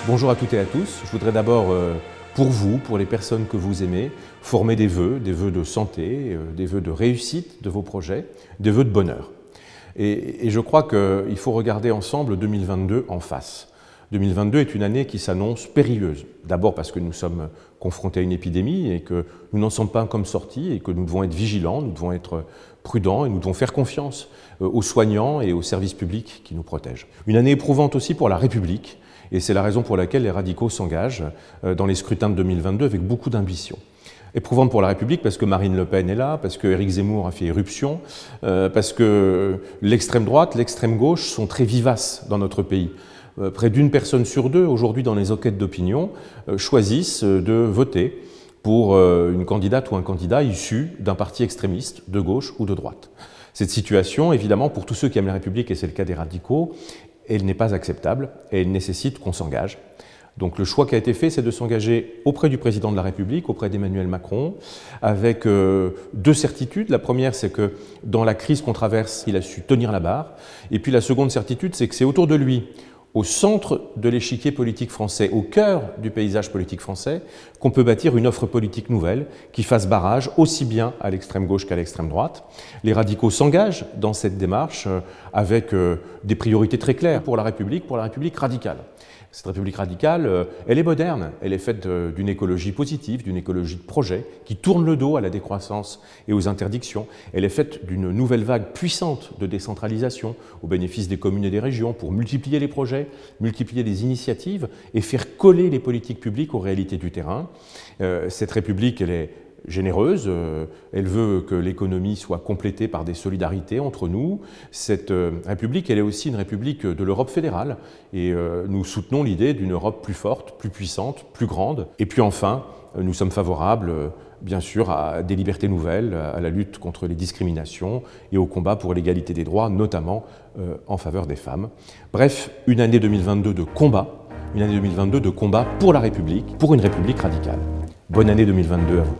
Bonjour à toutes et à tous. Je voudrais d'abord, pour vous, pour les personnes que vous aimez, former des vœux de santé, des vœux de réussite de vos projets, des vœux de bonheur. Et je crois qu'il faut regarder ensemble 2022 en face. 2022 est une année qui s'annonce périlleuse. D'abord parce que nous sommes confrontés à une épidémie et que nous n'en sommes pas comme sortis et que nous devons être vigilants, nous devons être prudents et nous devons faire confiance aux soignants et aux services publics qui nous protègent. Une année éprouvante aussi pour la République et c'est la raison pour laquelle les radicaux s'engagent dans les scrutins de 2022 avec beaucoup d'ambition. Éprouvante pour la République parce que Marine Le Pen est là, parce que Éric Zemmour a fait irruption, parce que l'extrême droite, l'extrême gauche sont très vivaces dans notre pays. Près d'une personne sur deux, aujourd'hui dans les enquêtes d'opinion, choisissent de voter pour une candidate ou un candidat issu d'un parti extrémiste, de gauche ou de droite. Cette situation, évidemment, pour tous ceux qui aiment la République, et c'est le cas des radicaux, elle n'est pas acceptable et elle nécessite qu'on s'engage. Donc le choix qui a été fait, c'est de s'engager auprès du président de la République, auprès d'Emmanuel Macron, avec deux certitudes. La première, c'est que dans la crise qu'on traverse, il a su tenir la barre. Et puis la seconde certitude, c'est que c'est autour de lui, au centre de l'échiquier politique français, au cœur du paysage politique français, qu'on peut bâtir une offre politique nouvelle qui fasse barrage aussi bien à l'extrême gauche qu'à l'extrême droite. Les radicaux s'engagent dans cette démarche avec des priorités très claires pour la République radicale. Cette République radicale, elle est moderne, elle est faite d'une écologie positive, d'une écologie de projet, qui tourne le dos à la décroissance et aux interdictions. Elle est faite d'une nouvelle vague puissante de décentralisation au bénéfice des communes et des régions pour multiplier les projets, multiplier les initiatives et faire coller les politiques publiques aux réalités du terrain. Cette République, elle est généreuse, elle veut que l'économie soit complétée par des solidarités entre nous. Cette République, elle est aussi une République de l'Europe fédérale et nous soutenons l'idée d'une Europe plus forte, plus puissante, plus grande. Et puis enfin, nous sommes favorables, bien sûr, à des libertés nouvelles, à la lutte contre les discriminations et au combat pour l'égalité des droits, notamment en faveur des femmes. Bref, une année 2022 de combat, une année 2022 de combat pour la République, pour une République radicale. Bonne année 2022 à vous.